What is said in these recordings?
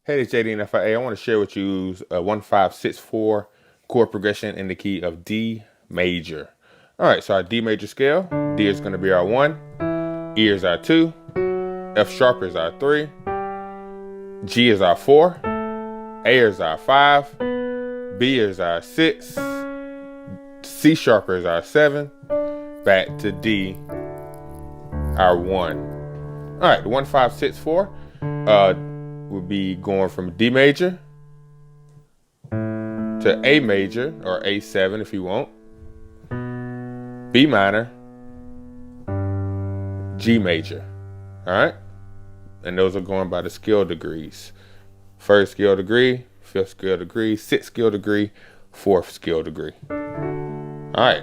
Hey, it's JD and FIA. I want to share with you a 1-5-6-4 chord progression in the key of D major. All right, so our D major scale, D is going to be our 1, E is our 2, F sharp is our 3, G is our 4, A is our 5, B is our 6, C sharp is our 7, back to D, our 1. All right, the 1-5-6-4 would be going from D major to A major, or A7 if you want, B minor, G major. All right, and those are going by the scale degrees: first scale degree, fifth scale degree, sixth scale degree, fourth scale degree. All right.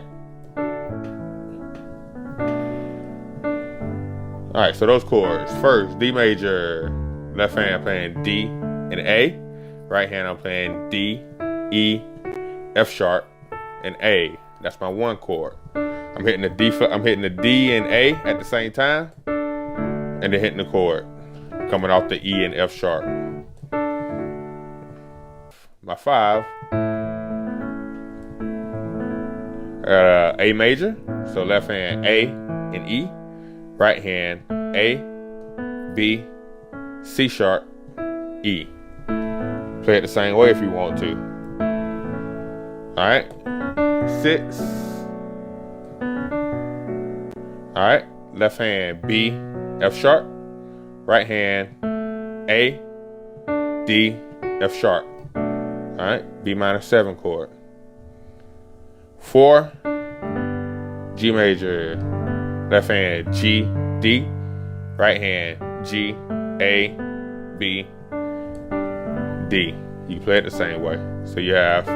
All right, so those chords. First, D major, left hand I'm playing D and A. Right hand I'm playing D, E, F sharp, and A. That's my 1 chord. I'm hitting the D and A at the same time, and then hitting the chord coming off the E and F sharp. My 5, A major, so left hand A and E. Right hand A, B, C sharp, E. Play it the same way if you want to. All right, 6. All right, left hand B, F sharp. Right hand A, D, F sharp. All right, B minor 7 chord. 4, G major, left hand G, D. Right hand G, A, B, D. You play it the same way. So you have all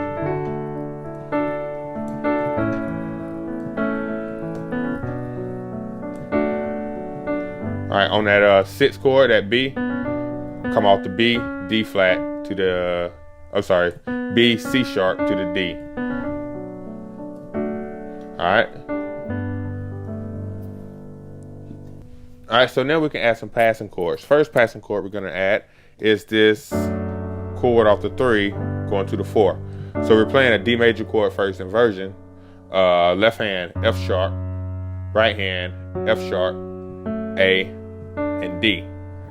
right, on that 6 chord, that B, come off the B, D flat to the, B, C sharp to the D. All right. All right, so now we can add some passing chords. First passing chord we're gonna add is this chord off the 3 going to the 4. So we're playing a D major chord first inversion. Left hand F sharp, right hand F sharp, A, and D.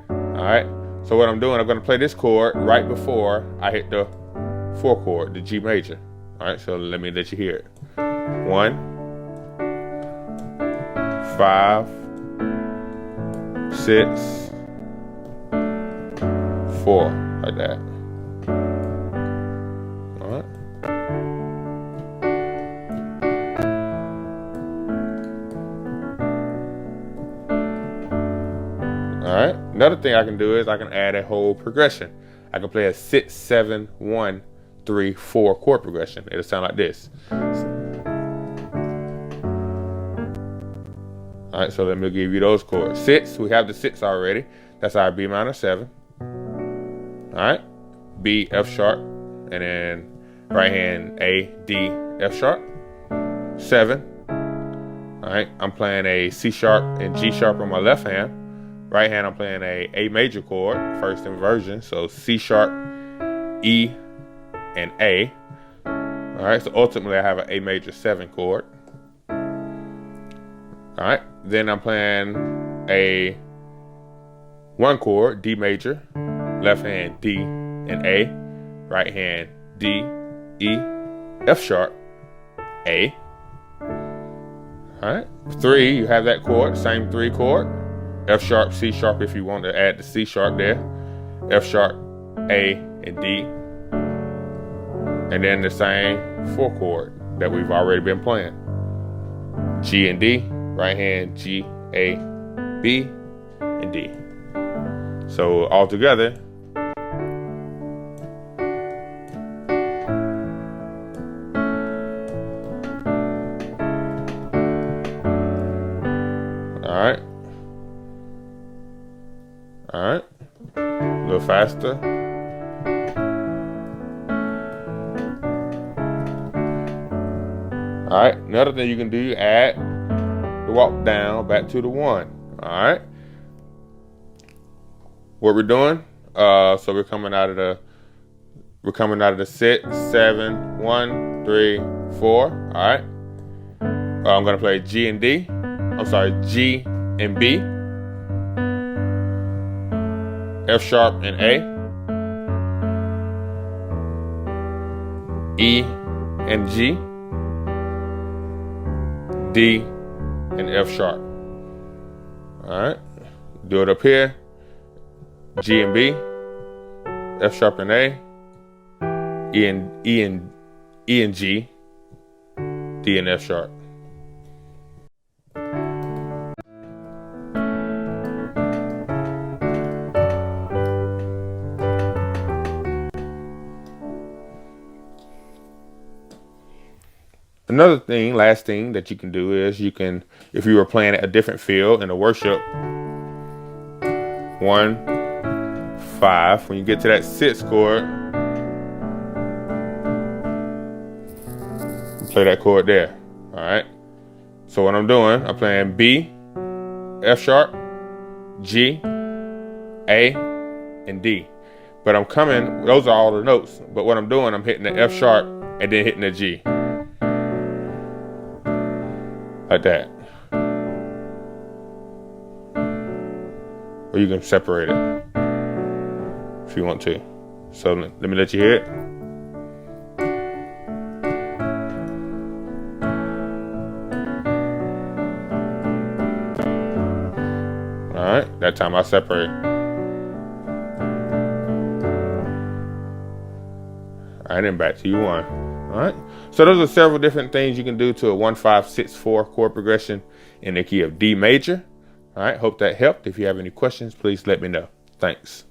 All right, so what I'm doing, I'm gonna play this chord right before I hit the 4 chord, the G major. All right, so let me let you hear it. 1, 5, 6, 4, like that. All right. All right. Another thing I can do is I can add a whole progression. I can play a 6, 7, 1, 3, 4 chord progression. It'll sound like this. All right, so let me give you those chords. 6, we have the 6 already. That's our B minor 7. All right, B, F sharp, and then right hand A, D, F sharp. 7. All right, I'm playing a C sharp and G sharp on my left hand. Right hand, I'm playing a major chord, first inversion. So C sharp, E, and A. All right, so ultimately I have an A major 7 chord. All right, then I'm playing a 1 chord, D major, left hand D and A, right hand D, E, F sharp, A. All right, 3, you have that chord, same 3 chord, F sharp, C sharp if you want to add the C sharp there, F sharp, A, and D, and then the same 4 chord that we've already been playing, G and D. Right hand G, A, B, and D. So all together, all right, a little faster. All right, another thing you can do, add the walk down back to the 1. All right, what we're doing, So we're coming out of the 6, 7, 1, 3, 4. All right. I'm gonna play G and D. I'm sorry, G and B. F sharp and A. E and G. D and F sharp. All right. Do it up here. G and B. F sharp and A. E and G. D and F sharp. Another thing, last thing that you can do is you can, if you were playing at a different field in a worship, 1, 5, when you get to that 6 chord, play that chord there. All right. So what I'm doing, I'm playing B, F sharp, G, A, and D. But I'm coming, those are all the notes. But what I'm doing, I'm hitting the F sharp and then hitting the G. Like that. Or you can separate it if you want to. So let me let you hear it. All right, that time I separate. All right, then back to you one. All right. So those are several different things you can do to a 1-5-6-4 chord progression in the key of D major. All right. Hope that helped. If you have any questions, please let me know. Thanks.